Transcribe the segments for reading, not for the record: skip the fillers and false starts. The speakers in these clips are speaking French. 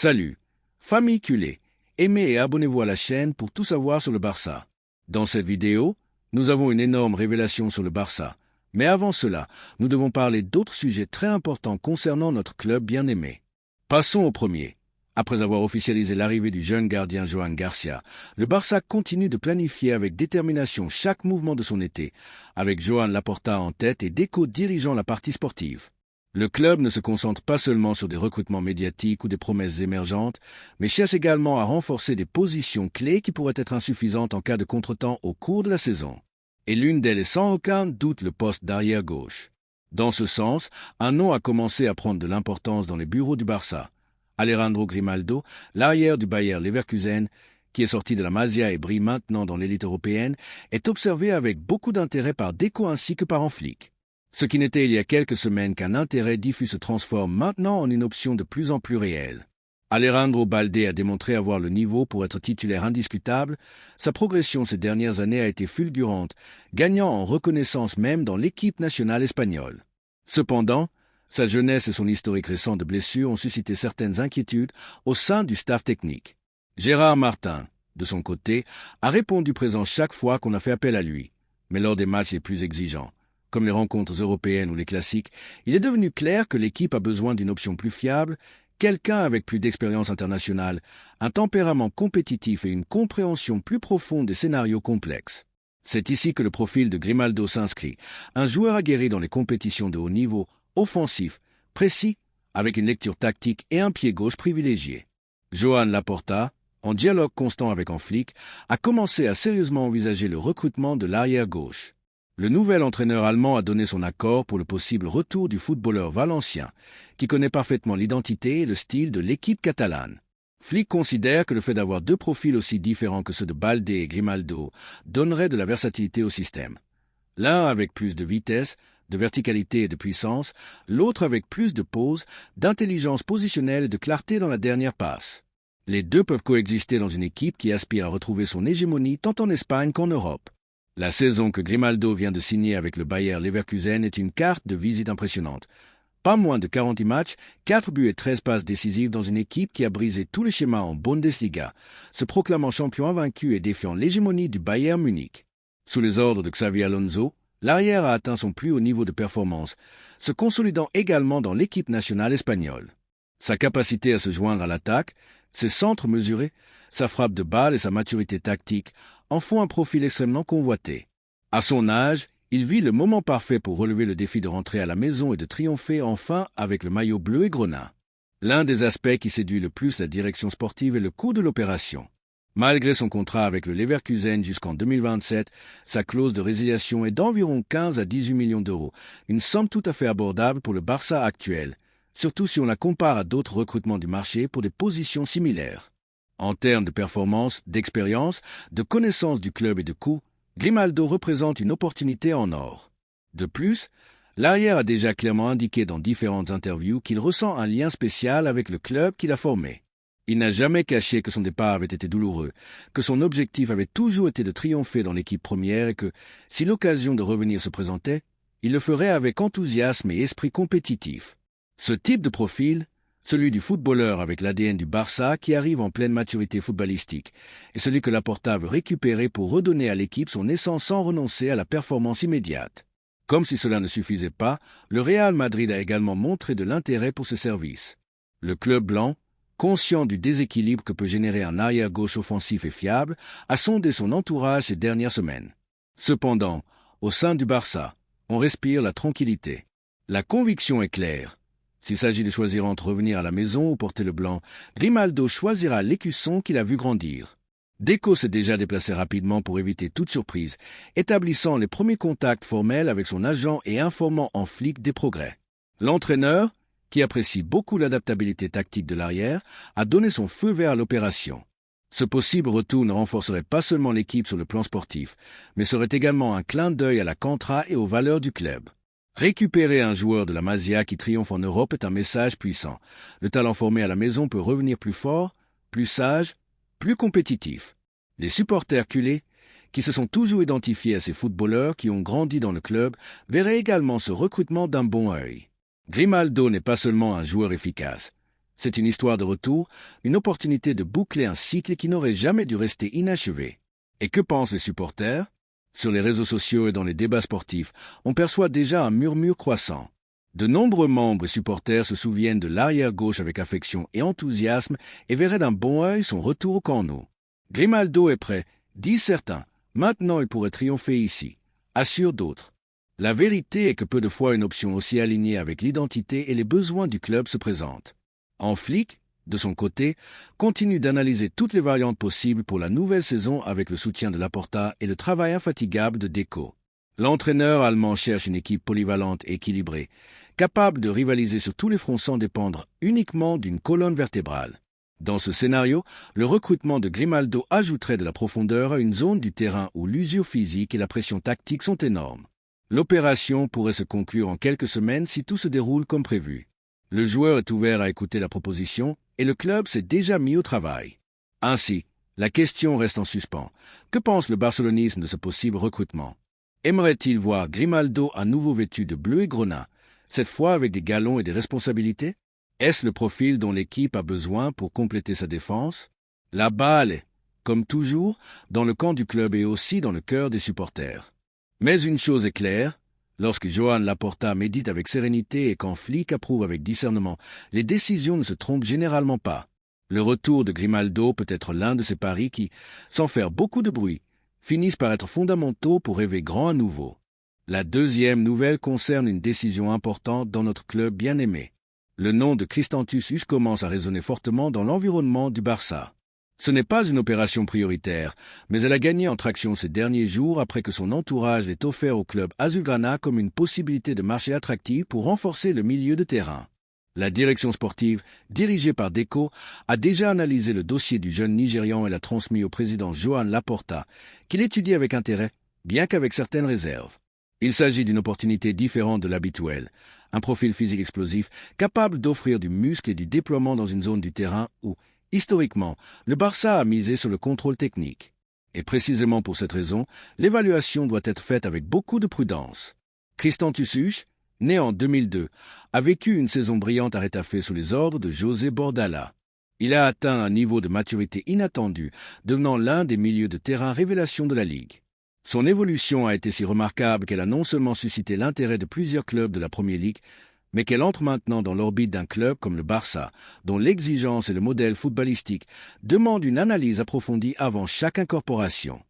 Salut, famille culée, aimez et abonnez-vous à la chaîne pour tout savoir sur le Barça. Dans cette vidéo, nous avons une énorme révélation sur le Barça. Mais avant cela, nous devons parler d'autres sujets très importants concernant notre club bien-aimé. Passons au premier. Après avoir officialisé l'arrivée du jeune gardien Joan Garcia, le Barça continue de planifier avec détermination chaque mouvement de son été, avec Joan Laporta en tête et Deco dirigeant la partie sportive. Le club ne se concentre pas seulement sur des recrutements médiatiques ou des promesses émergentes, mais cherche également à renforcer des positions clés qui pourraient être insuffisantes en cas de contretemps au cours de la saison. Et l'une d'elles est sans aucun doute le poste d'arrière gauche. Dans ce sens, un nom a commencé à prendre de l'importance dans les bureaux du Barça. Alejandro Grimaldo, l'arrière du Bayer Leverkusen, qui est sorti de la Masia et brille maintenant dans l'élite européenne, est observé avec beaucoup d'intérêt par Deco ainsi que par Flick. Ce qui n'était il y a quelques semaines qu'un intérêt diffus se transforme maintenant en une option de plus en plus réelle. Alejandro Balde a démontré avoir le niveau pour être titulaire indiscutable. Sa progression ces dernières années a été fulgurante, gagnant en reconnaissance même dans l'équipe nationale espagnole. Cependant, sa jeunesse et son historique récent de blessures ont suscité certaines inquiétudes au sein du staff technique. Gérard Martin, de son côté, a répondu présent chaque fois qu'on a fait appel à lui, mais lors des matchs les plus exigeants, comme les rencontres européennes ou les classiques, il est devenu clair que l'équipe a besoin d'une option plus fiable, quelqu'un avec plus d'expérience internationale, un tempérament compétitif et une compréhension plus profonde des scénarios complexes. C'est ici que le profil de Grimaldo s'inscrit, un joueur aguerri dans les compétitions de haut niveau, offensif, précis, avec une lecture tactique et un pied gauche privilégié. Joan Laporta, en dialogue constant avec Flick, a commencé à sérieusement envisager le recrutement de l'arrière gauche. Le nouvel entraîneur allemand a donné son accord pour le possible retour du footballeur valencien, qui connaît parfaitement l'identité et le style de l'équipe catalane. Flick considère que le fait d'avoir deux profils aussi différents que ceux de Balde et Grimaldo donnerait de la versatilité au système. L'un avec plus de vitesse, de verticalité et de puissance, l'autre avec plus de pose, d'intelligence positionnelle et de clarté dans la dernière passe. Les deux peuvent coexister dans une équipe qui aspire à retrouver son hégémonie tant en Espagne qu'en Europe. La saison que Grimaldo vient de signer avec le Bayer Leverkusen est une carte de visite impressionnante. Pas moins de 40 matchs, 4 buts et 13 passes décisives dans une équipe qui a brisé tous les schémas en Bundesliga, se proclamant champion invaincu et défiant l'hégémonie du Bayern Munich. Sous les ordres de Xavi Alonso, l'arrière a atteint son plus haut niveau de performance, se consolidant également dans l'équipe nationale espagnole. Sa capacité à se joindre à l'attaque, ses centres mesurés, sa frappe de balle et sa maturité tactique en font un profil extrêmement convoité. À son âge, il vit le moment parfait pour relever le défi de rentrer à la maison et de triompher enfin avec le maillot bleu et grenat. L'un des aspects qui séduit le plus la direction sportive est le coût de l'opération. Malgré son contrat avec le Leverkusen jusqu'en 2027, sa clause de résiliation est d'environ 15 à 18 millions d'euros, une somme tout à fait abordable pour le Barça actuel, surtout si on la compare à d'autres recrutements du marché pour des positions similaires. En termes de performance, d'expérience, de connaissance du club et de coût, Grimaldo représente une opportunité en or. De plus, l'arrière a déjà clairement indiqué dans différentes interviews qu'il ressent un lien spécial avec le club qu'il a formé. Il n'a jamais caché que son départ avait été douloureux, que son objectif avait toujours été de triompher dans l'équipe première et que, si l'occasion de revenir se présentait, il le ferait avec enthousiasme et esprit compétitif. Ce type de profil, celui du footballeur avec l'ADN du Barça qui arrive en pleine maturité footballistique, est celui que Laporta veut récupérer pour redonner à l'équipe son essence sans renoncer à la performance immédiate. Comme si cela ne suffisait pas, le Real Madrid a également montré de l'intérêt pour ce service. Le club blanc, conscient du déséquilibre que peut générer un arrière-gauche offensif et fiable, a sondé son entourage ces dernières semaines. Cependant, au sein du Barça, on respire la tranquillité. La conviction est claire. S'il s'agit de choisir entre revenir à la maison ou porter le blanc, Grimaldo choisira l'écusson qu'il a vu grandir. Deco s'est déjà déplacé rapidement pour éviter toute surprise, établissant les premiers contacts formels avec son agent et informant Flick des progrès. L'entraîneur, qui apprécie beaucoup l'adaptabilité tactique de l'arrière, a donné son feu vert à l'opération. Ce possible retour ne renforcerait pas seulement l'équipe sur le plan sportif, mais serait également un clin d'œil à la Cantra et aux valeurs du club. Récupérer un joueur de la Masia qui triomphe en Europe est un message puissant. Le talent formé à la maison peut revenir plus fort, plus sage, plus compétitif. Les supporters culés, qui se sont toujours identifiés à ces footballeurs qui ont grandi dans le club, verraient également ce recrutement d'un bon œil. Grimaldo n'est pas seulement un joueur efficace, C'est une histoire de retour, une opportunité de boucler un cycle qui n'aurait jamais dû rester inachevé. Et que pensent les supporters? Sur les réseaux sociaux et dans les débats sportifs, on perçoit déjà un murmure croissant. De nombreux membres et supporters se souviennent de l'arrière-gauche avec affection et enthousiasme et verraient d'un bon œil son retour au Camp Nou. Grimaldo est prêt, disent certains. Maintenant il pourrait triompher ici, assurent d'autres. La vérité est que peu de fois une option aussi alignée avec l'identité et les besoins du club se présente. En Flick, de son côté, continue d'analyser toutes les variantes possibles pour la nouvelle saison avec le soutien de Laporta et le travail infatigable de Deco. L'entraîneur allemand cherche une équipe polyvalente et équilibrée, capable de rivaliser sur tous les fronts sans dépendre uniquement d'une colonne vertébrale. Dans ce scénario, le recrutement de Grimaldo ajouterait de la profondeur à une zone du terrain où l'usure physique et la pression tactique sont énormes. L'opération pourrait se conclure en quelques semaines si tout se déroule comme prévu. Le joueur est ouvert à écouter la proposition et le club s'est déjà mis au travail. Ainsi, la question reste en suspens. Que pense le barcelonisme de ce possible recrutement? Aimerait-il voir Grimaldo à nouveau vêtu de bleu et grenat, cette fois avec des galons et des responsabilités? Est-ce le profil dont l'équipe a besoin pour compléter sa défense? La balle est, comme toujours, dans le camp du club et aussi dans le cœur des supporters. Mais une chose est claire, lorsque Joan Laporta médite avec sérénité et quand Flick approuve avec discernement, les décisions ne se trompent généralement pas. Le retour de Grimaldo peut être l'un de ces paris qui, sans faire beaucoup de bruit, finissent par être fondamentaux pour rêver grand à nouveau. La deuxième nouvelle concerne une décision importante dans notre club bien-aimé. Le nom de Christantus Usch commence à résonner fortement dans l'environnement du Barça. Ce n'est pas une opération prioritaire, mais elle a gagné en traction ces derniers jours après que son entourage l'ait offert au club azulgrana comme une possibilité de marché attractif pour renforcer le milieu de terrain. La direction sportive, dirigée par Deco, a déjà analysé le dossier du jeune Nigérian et l'a transmis au président Joan Laporta, qui l'étudie avec intérêt, bien qu'avec certaines réserves. Il s'agit d'une opportunité différente de l'habituelle, un profil physique explosif capable d'offrir du muscle et du déploiement dans une zone du terrain où, historiquement, le Barça a misé sur le contrôle technique. Et précisément pour cette raison, l'évaluation doit être faite avec beaucoup de prudence. Christantus Usch, né en 2002, a vécu une saison brillante à Retafe sous les ordres de José Bordala. Il a atteint un niveau de maturité inattendu, devenant l'un des milieux de terrain révélation de la Ligue. Son évolution a été si remarquable qu'elle a non seulement suscité l'intérêt de plusieurs clubs de la Premier League, mais qu'elle entre maintenant dans l'orbite d'un club comme le Barça, dont l'exigence et le modèle footballistique demandent une analyse approfondie avant chaque incorporation.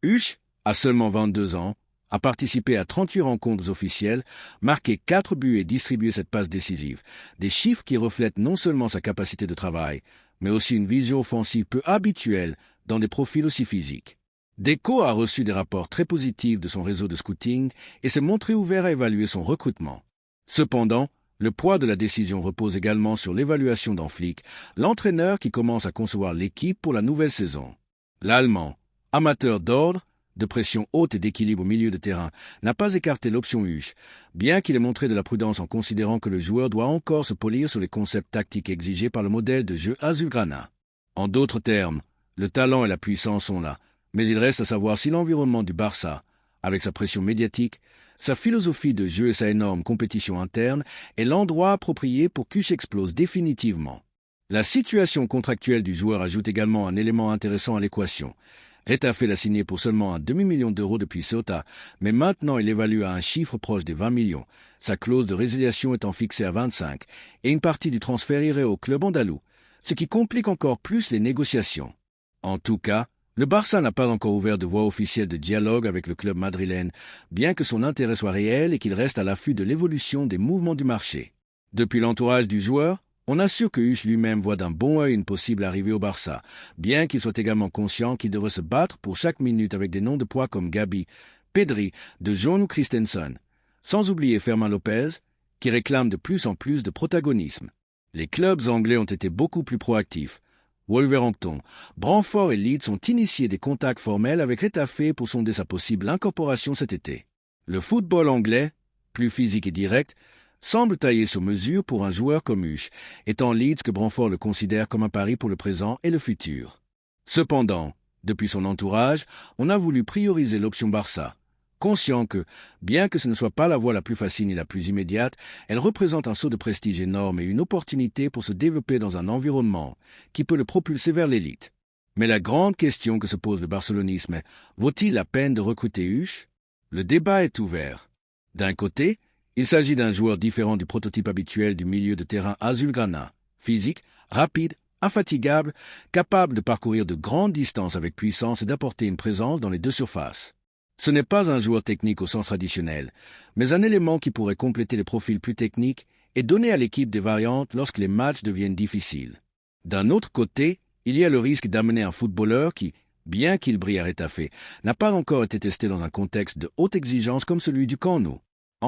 Usch a seulement 22 ans, a participé à 38 rencontres officielles, marqué 4 buts et distribué cette passe décisive, des chiffres qui reflètent non seulement sa capacité de travail, mais aussi une vision offensive peu habituelle dans des profils aussi physiques. Deco a reçu des rapports très positifs de son réseau de scouting et s'est montré ouvert à évaluer son recrutement. Cependant, le poids de la décision repose également sur l'évaluation d'Flick, l'entraîneur qui commence à concevoir l'équipe pour la nouvelle saison. L'Allemand, amateur d'ordre, de pression haute et d'équilibre au milieu de terrain, n'a pas écarté l'option Usch, bien qu'il ait montré de la prudence en considérant que le joueur doit encore se polir sur les concepts tactiques exigés par le modèle de jeu azulgrana. En d'autres termes, le talent et la puissance sont là, mais il reste à savoir si l'environnement du Barça, avec sa pression médiatique, sa philosophie de jeu et sa énorme compétition interne, est l'endroit approprié pour qu'Usch explose définitivement. La situation contractuelle du joueur ajoute également un élément intéressant à l'équation. Retafe l'a signé pour seulement un demi-million d'euros depuis Ceuta, mais maintenant il évalue à un chiffre proche des 20 millions, sa clause de résiliation étant fixée à 25, et une partie du transfert irait au club andalou, ce qui complique encore plus les négociations. En tout cas, le Barça n'a pas encore ouvert de voie officielle de dialogue avec le club madrilène, bien que son intérêt soit réel et qu'il reste à l'affût de l'évolution des mouvements du marché. Depuis l'entourage du joueur, on assure que Usch lui-même voit d'un bon œil une possible arrivée au Barça, bien qu'il soit également conscient qu'il devrait se battre pour chaque minute avec des noms de poids comme Gabi, Pedri, De Jong ou Christensen, sans oublier Fermin Lopez, qui réclame de plus en plus de protagonisme. Les clubs anglais ont été beaucoup plus proactifs. Wolverhampton, Brentford et Leeds ont initié des contacts formels avec Retafe pour sonder sa possible incorporation cet été. Le football anglais, plus physique et direct, semble taillé sur mesure pour un joueur comme Usch, étant Leeds que Brentford le considère comme un pari pour le présent et le futur. Cependant, depuis son entourage, on a voulu prioriser l'option Barça. conscient que, bien que ce ne soit pas la voie la plus facile ni la plus immédiate, elle représente un saut de prestige énorme et une opportunité pour se développer dans un environnement qui peut le propulser vers l'élite. Mais la grande question que se pose le barcelonisme est, vaut-il la peine de recruter Huche? Le débat est ouvert. D'un côté, il s'agit d'un joueur différent du prototype habituel du milieu de terrain azulgrana, physique, rapide, infatigable, capable de parcourir de grandes distances avec puissance et d'apporter une présence dans les deux surfaces. Ce n'est pas un joueur technique au sens traditionnel, mais un élément qui pourrait compléter les profils plus techniques et donner à l'équipe des variantes lorsque les matchs deviennent difficiles. D'un autre côté, il y a le risque d'amener un footballeur qui, bien qu'il brille à Rétafé, n'a pas encore été testé dans un contexte de haute exigence comme celui du Camp Nou.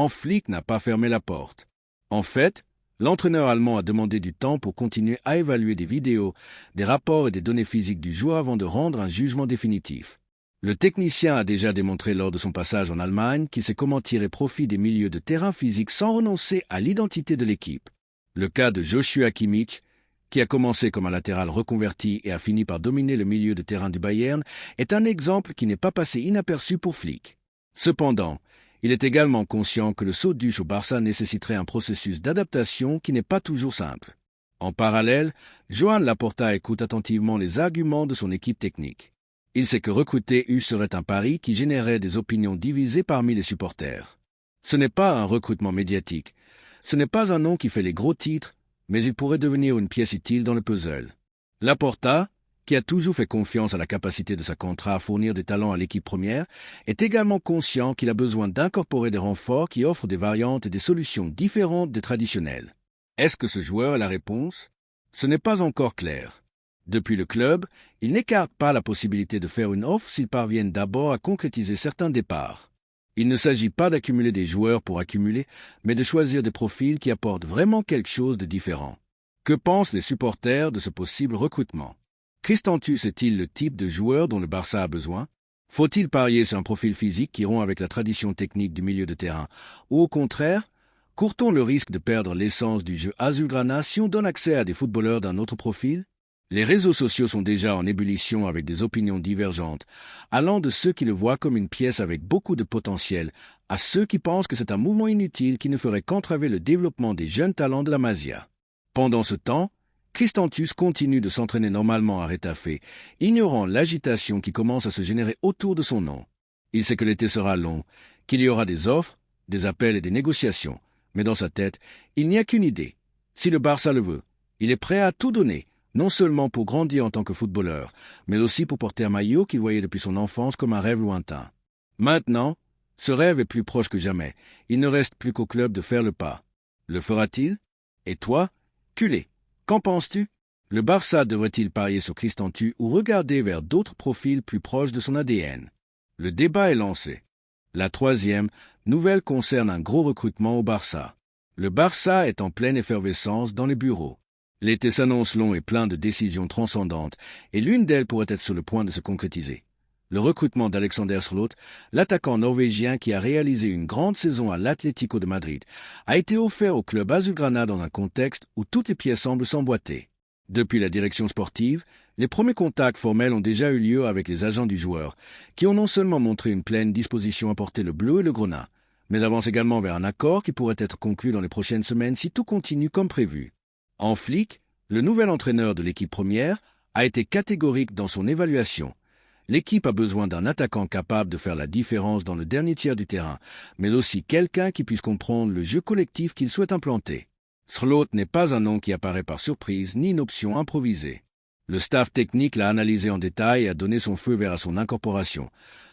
Flick n'a pas fermé la porte. En fait, l'entraîneur allemand a demandé du temps pour continuer à évaluer des vidéos, des rapports et des données physiques du joueur avant de rendre un jugement définitif. Le technicien a déjà démontré lors de son passage en Allemagne qu'il sait comment tirer profit des milieux de terrain physiques sans renoncer à l'identité de l'équipe. Le cas de Joshua Kimmich, qui a commencé comme un latéral reconverti et a fini par dominer le milieu de terrain du Bayern, est un exemple qui n'est pas passé inaperçu pour Flick. Cependant, il est également conscient que le saut d'Huche au Barça nécessiterait un processus d'adaptation qui n'est pas toujours simple. En parallèle, Joan Laporta écoute attentivement les arguments de son équipe technique. Il sait que recruter Huche serait un pari qui générerait des opinions divisées parmi les supporters. Ce n'est pas un recrutement médiatique. Ce n'est pas un nom qui fait les gros titres, mais il pourrait devenir une pièce utile dans le puzzle. Laporta, qui a toujours fait confiance à la capacité de sa contrat à fournir des talents à l'équipe première, est également conscient qu'il a besoin d'incorporer des renforts qui offrent des variantes et des solutions différentes des traditionnelles. Est-ce que ce joueur est la réponse? Ce n'est pas encore clair. Depuis le club, il n'écarte pas la possibilité de faire une offre s'ils parviennent d'abord à concrétiser certains départs. Il ne s'agit pas d'accumuler des joueurs pour accumuler, mais de choisir des profils qui apportent vraiment quelque chose de différent. Que pensent les supporters de ce possible recrutement? Christantus est-il le type de joueur dont le Barça a besoin? Faut-il parier sur un profil physique qui rompt avec la tradition technique du milieu de terrain? Ou au contraire, court-on le risque de perdre l'essence du jeu azulgrana si on donne accès à des footballeurs d'un autre profil? Les réseaux sociaux sont déjà en ébullition avec des opinions divergentes, allant de ceux qui le voient comme une pièce avec beaucoup de potentiel à ceux qui pensent que c'est un mouvement inutile qui ne ferait qu'entraver le développement des jeunes talents de la Masia. Pendant ce temps, Christantus continue de s'entraîner normalement à Rétafé, ignorant l'agitation qui commence à se générer autour de son nom. Il sait que l'été sera long, qu'il y aura des offres, des appels et des négociations, mais dans sa tête, il n'y a qu'une idée. Si le Barça le veut, il est prêt à tout donner, non seulement pour grandir en tant que footballeur, mais aussi pour porter un maillot qu'il voyait depuis son enfance comme un rêve lointain. Maintenant, ce rêve est plus proche que jamais. Il ne reste plus qu'au club de faire le pas. Le fera-t-il? Et toi, culé, qu'en penses-tu? Le Barça devrait-il parier sur Christantus ou regarder vers d'autres profils plus proches de son ADN? Le débat est lancé. La troisième nouvelle concerne un gros recrutement au Barça. Le Barça est en pleine effervescence dans les bureaux. L'été s'annonce long et plein de décisions transcendantes, et l'une d'elles pourrait être sur le point de se concrétiser. Le recrutement d'Alexander Sørloth, l'attaquant norvégien qui a réalisé une grande saison à l'Atlético de Madrid, a été offert au club azulgrana dans un contexte où toutes les pièces semblent s'emboîter. Depuis la direction sportive, les premiers contacts formels ont déjà eu lieu avec les agents du joueur, qui ont non seulement montré une pleine disposition à porter le bleu et le grenat, mais avancent également vers un accord qui pourrait être conclu dans les prochaines semaines si tout continue comme prévu. Flick, le nouvel entraîneur de l'équipe première, a été catégorique dans son évaluation. L'équipe a besoin d'un attaquant capable de faire la différence dans le dernier tiers du terrain, mais aussi quelqu'un qui puisse comprendre le jeu collectif qu'il souhaite implanter. Sørloth n'est pas un nom qui apparaît par surprise ni une option improvisée. Le staff technique l'a analysé en détail et a donné son feu vert à son incorporation,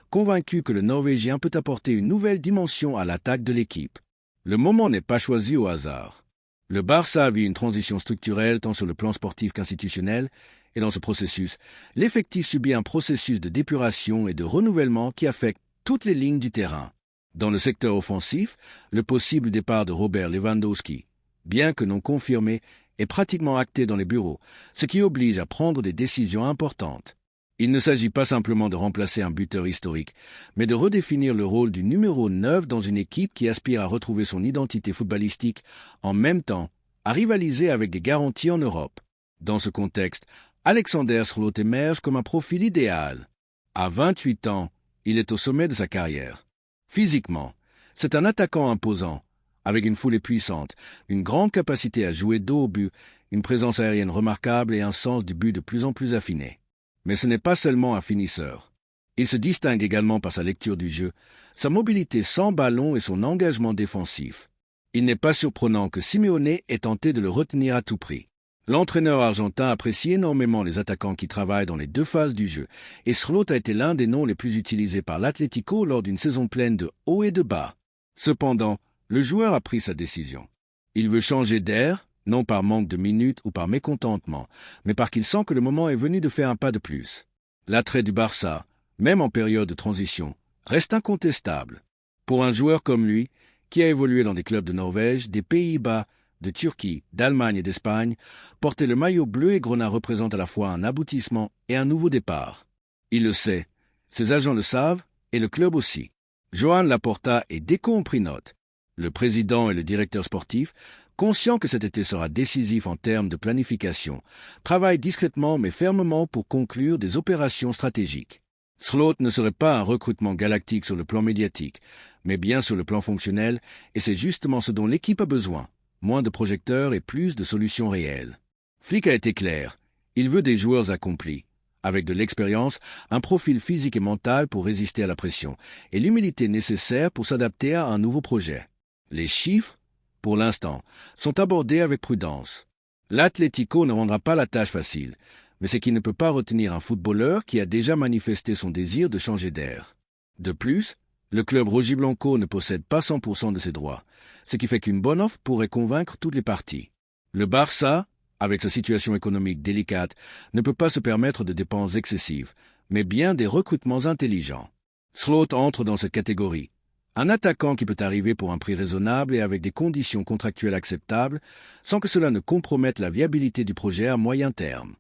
convaincu que le Norvégien peut apporter une nouvelle dimension à l'attaque de l'équipe. Le moment n'est pas choisi au hasard. Le Barça vit une transition structurelle tant sur le plan sportif qu'institutionnel, et dans ce processus, l'effectif subit un processus de d'épuration et de renouvellement qui affecte toutes les lignes du terrain. Dans le secteur offensif, le possible départ de Robert Lewandowski, bien que non confirmé, est pratiquement acté dans les bureaux, ce qui oblige à prendre des décisions importantes. Il ne s'agit pas simplement de remplacer un buteur historique, mais de redéfinir le rôle du numéro 9 dans une équipe qui aspire à retrouver son identité footballistique, en même temps à rivaliser avec des garanties en Europe. Dans ce contexte, Alexander Sørloth émerge comme un profil idéal. À 28 ans, il est au sommet de sa carrière. Physiquement, c'est un attaquant imposant, avec une foulée puissante, une grande capacité à jouer dos au but, une présence aérienne remarquable et un sens du but de plus en plus affiné. Mais ce n'est pas seulement un finisseur. Il se distingue également par sa lecture du jeu, sa mobilité sans ballon et son engagement défensif. Il n'est pas surprenant que Simeone ait tenté de le retenir à tout prix. L'entraîneur argentin apprécie énormément les attaquants qui travaillent dans les deux phases du jeu, et Schelotto a été l'un des noms les plus utilisés par l'Atlético lors d'une saison pleine de hauts et de bas. Cependant, le joueur a pris sa décision. Il veut changer d'air, non par manque de minutes ou par mécontentement, mais parce qu'il sent que le moment est venu de faire un pas de plus. L'attrait du Barça, même en période de transition, reste incontestable. Pour un joueur comme lui, qui a évolué dans des clubs de Norvège, des Pays-Bas, de Turquie, d'Allemagne et d'Espagne, porter le maillot bleu et grenat représente à la fois un aboutissement et un nouveau départ. Il le sait, ses agents le savent, et le club aussi. Joan Laporta et Deco ont pris note. Le président et le directeur sportif, conscients que cet été sera décisif en termes de planification, travaillent discrètement mais fermement pour conclure des opérations stratégiques. Schelotto ne serait pas un recrutement galactique sur le plan médiatique, mais bien sur le plan fonctionnel, et c'est justement ce dont l'équipe a besoin. Moins de projecteurs et plus de solutions réelles. Flick a été clair. Il veut des joueurs accomplis, avec de l'expérience, un profil physique et mental pour résister à la pression, et l'humilité nécessaire pour s'adapter à un nouveau projet. Les chiffres, pour l'instant, sont abordés avec prudence. L'Atlético ne rendra pas la tâche facile, mais c'est qu'il ne peut pas retenir un footballeur qui a déjà manifesté son désir de changer d'air. De plus, le club rojiblanco ne possède pas 100% de ses droits, ce qui fait qu'une bonne offre pourrait convaincre toutes les parties. Le Barça, avec sa situation économique délicate, ne peut pas se permettre de dépenses excessives, mais bien des recrutements intelligents. Schelotto entre dans cette catégorie. Un attaquant qui peut arriver pour un prix raisonnable et avec des conditions contractuelles acceptables, sans que cela ne compromette la viabilité du projet à moyen terme.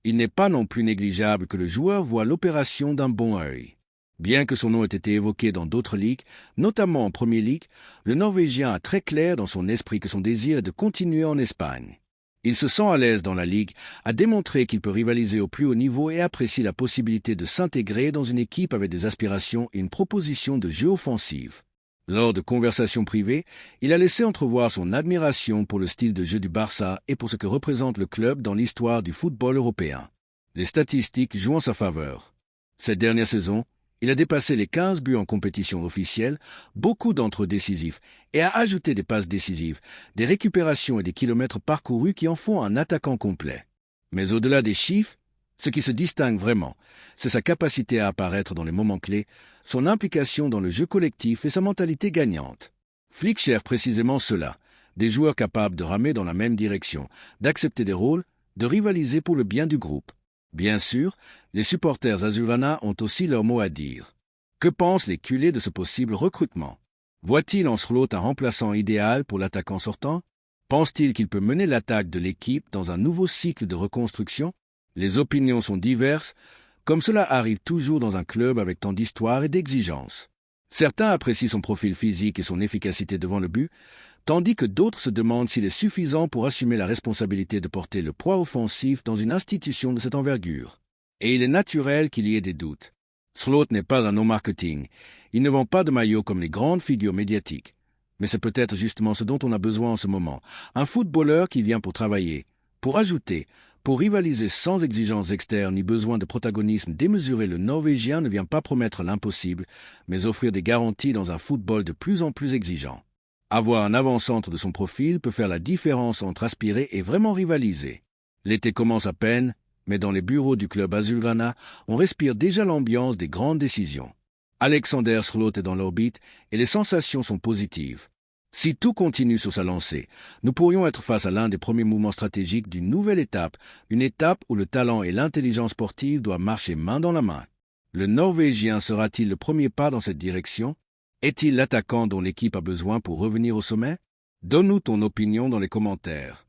Il n'est pas non plus négligeable que le joueur voit l'opération d'un bon œil. Bien que son nom ait été évoqué dans d'autres ligues, notamment en Premier League, le Norvégien a très clair dans son esprit que son désir est de continuer en Espagne. Il se sent à l'aise dans la Ligue, a démontré qu'il peut rivaliser au plus haut niveau et apprécie la possibilité de s'intégrer dans une équipe avec des aspirations et une proposition de jeu offensive. Lors de conversations privées, il a laissé entrevoir son admiration pour le style de jeu du Barça et pour ce que représente le club dans l'histoire du football européen. Les statistiques jouent en sa faveur. Cette dernière saison, il a dépassé les 15 buts en compétition officielle, beaucoup d'entre eux décisifs, et a ajouté des passes décisives, des récupérations et des kilomètres parcourus qui en font un attaquant complet. Mais au-delà des chiffres, ce qui se distingue vraiment, c'est sa capacité à apparaître dans les moments clés, son implication dans le jeu collectif et sa mentalité gagnante. Flick cherche précisément cela, des joueurs capables de ramer dans la même direction, d'accepter des rôles, de rivaliser pour le bien du groupe. Bien sûr, les supporters azulgrana ont aussi leur mot à dire. Que pensent les culés de ce possible recrutement? Voit-il en Schelotto un remplaçant idéal pour l'attaquant sortant? Pense-t-il qu'il peut mener l'attaque de l'équipe dans un nouveau cycle de reconstruction? Les opinions sont diverses, comme cela arrive toujours dans un club avec tant d'histoire et d'exigences. Certains apprécient son profil physique et son efficacité devant le but, tandis que d'autres se demandent s'il est suffisant pour assumer la responsabilité de porter le poids offensif dans une institution de cette envergure. Et il est naturel qu'il y ait des doutes. Schelotto n'est pas un no marketing. Il ne vend pas de maillots comme les grandes figures médiatiques. Mais c'est peut-être justement ce dont on a besoin en ce moment. Un footballeur qui vient pour travailler, pour ajouter, pour rivaliser sans exigences externes ni besoin de protagonisme démesuré. Le Norvégien ne vient pas promettre l'impossible, mais offrir des garanties dans un football de plus en plus exigeant. Avoir un avant-centre de son profil peut faire la différence entre aspirer et vraiment rivaliser. L'été commence à peine, mais dans les bureaux du club azulgrana, on respire déjà l'ambiance des grandes décisions. Alexander Schelotto est dans l'orbite et les sensations sont positives. Si tout continue sur sa lancée, nous pourrions être face à l'un des premiers mouvements stratégiques d'une nouvelle étape, une étape où le talent et l'intelligence sportive doivent marcher main dans la main. Le Norvégien sera-t-il le premier pas dans cette direction? Est-il l'attaquant dont l'équipe a besoin pour revenir au sommet? Donne-nous ton opinion dans les commentaires.